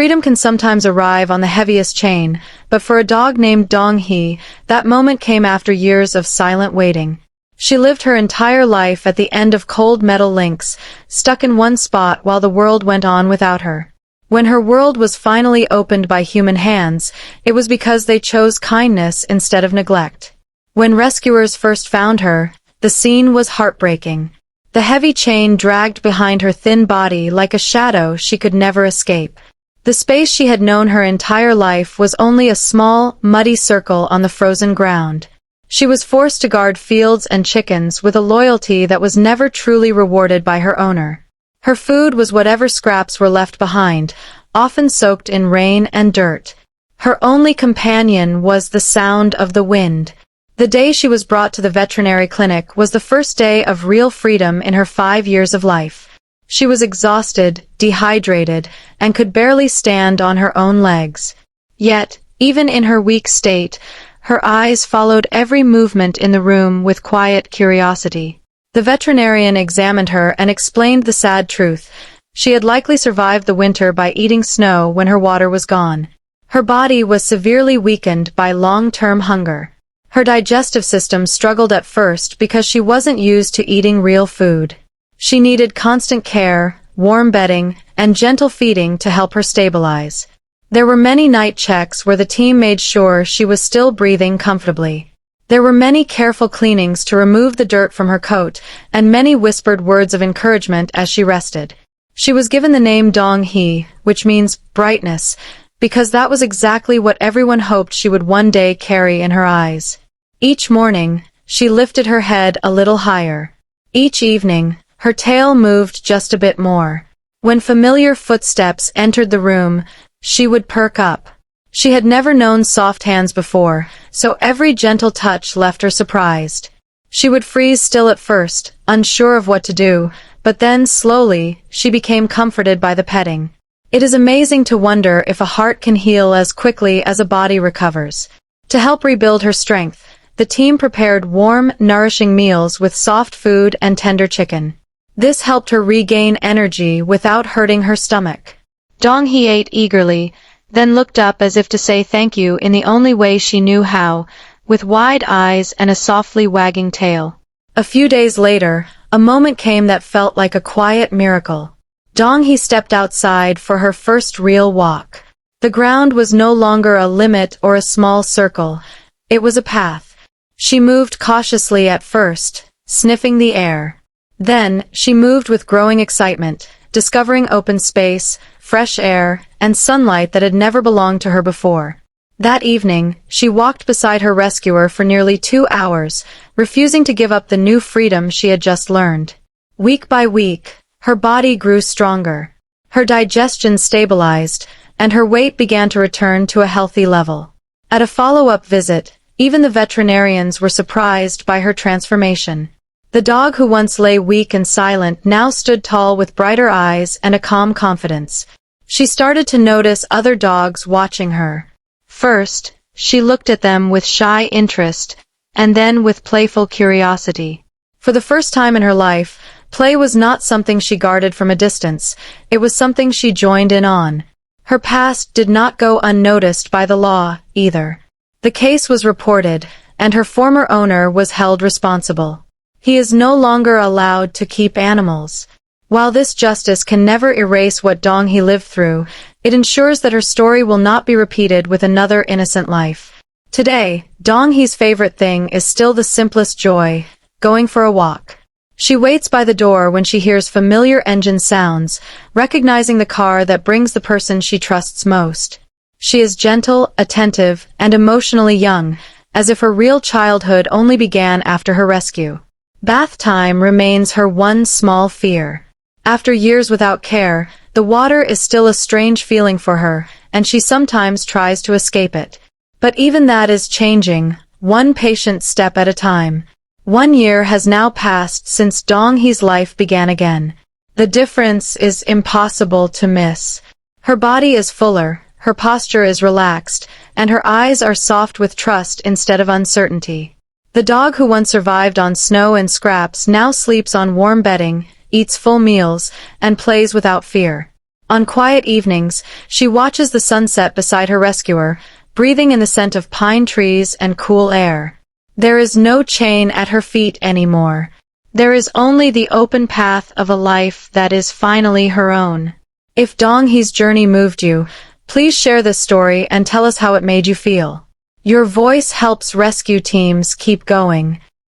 Freedom can sometimes arrive on the heaviest chain, but for a dog named Dong-hee, that moment came after years of silent waiting. She lived her entire life at the end of cold metal links, stuck in one spot while the world went on without her. When her world was finally opened by human hands, it was because they chose kindness instead of neglect. When rescuers first found her, the scene was heartbreaking. The heavy chain dragged behind her thin body like a shadow she could never escape. The space she had known her entire life was only a small, muddy circle on the frozen ground. She was forced to guard fields and chickens with a loyalty that was never truly rewarded by her owner. Her food was whatever scraps were left behind, often soaked in rain and dirt. Her only companion was the sound of the wind. The day she was brought to the veterinary clinic was the first day of real freedom in her 5 years of life. She was exhausted, dehydrated, and could barely stand on her own legs. Yet, even in her weak state, her eyes followed every movement in the room with quiet curiosity. The veterinarian examined her and explained the sad truth. She had likely survived the winter by eating snow when her water was gone. Her body was severely weakened by long-term hunger. Her digestive system struggled at first because she wasn't used to eating real food. She needed constant care, warm bedding, and gentle feeding to help her stabilize. There were many night checks where the team made sure she was still breathing comfortably. There were many careful cleanings to remove the dirt from her coat, and many whispered words of encouragement as she rested. She was given the name Dong-hee, which means brightness, because that was exactly what everyone hoped she would one day carry in her eyes. Each morning, she lifted her head a little higher. Each evening, her tail moved just a bit more. When familiar footsteps entered the room, she would perk up. She had never known soft hands before, so every gentle touch left her surprised. She would freeze still at first, unsure of what to do, but then, slowly, she became comforted by the petting. It is amazing to wonder if a heart can heal as quickly as a body recovers. To help rebuild her strength, the team prepared warm, nourishing meals with soft food and tender chicken. This helped her regain energy without hurting her stomach. Dong-hee ate eagerly, then looked up as if to say thank you in the only way she knew how, with wide eyes and a softly wagging tail. A few days later, a moment came that felt like a quiet miracle. Dong-hee stepped outside for her first real walk. The ground was no longer a limit or a small circle. It was a path. She moved cautiously at first, sniffing the air. Then, she moved with growing excitement, discovering open space, fresh air, and sunlight that had never belonged to her before. That evening, she walked beside her rescuer for nearly 2 hours, refusing to give up the new freedom she had just learned. Week by week, her body grew stronger. Her digestion stabilized, and her weight began to return to a healthy level. At a follow-up visit, even the veterinarians were surprised by her transformation. The dog who once lay weak and silent now stood tall with brighter eyes and a calm confidence. She started to notice other dogs watching her. First, she looked at them with shy interest, and then with playful curiosity. For the first time in her life, play was not something she guarded from a distance, it was something she joined in on. Her past did not go unnoticed by the law, either. The case was reported, and her former owner was held responsible. He is no longer allowed to keep animals. While this justice can never erase what Dong-hee lived through, it ensures that her story will not be repeated with another innocent life. Today, Dong-hee's favorite thing is still the simplest joy, going for a walk. She waits by the door when she hears familiar engine sounds, recognizing the car that brings the person she trusts most. She is gentle, attentive, and emotionally young, as if her real childhood only began after her rescue. Bath time remains her one small fear. After years without care, the water is still a strange feeling for her, and she sometimes tries to escape it. But even that is changing, one patient step at a time. 1 year has now passed since Dong-hee's life began again. The difference is impossible to miss. Her body is fuller, her posture is relaxed, and her eyes are soft with trust instead of uncertainty. The dog who once survived on snow and scraps now sleeps on warm bedding, eats full meals, and plays without fear. On quiet evenings, she watches the sunset beside her rescuer, breathing in the scent of pine trees and cool air. There is no chain at her feet anymore. There is only the open path of a life that is finally her own. If Donghee's journey moved you, please share this story and tell us how it made you feel. Your voice helps rescue teams keep going.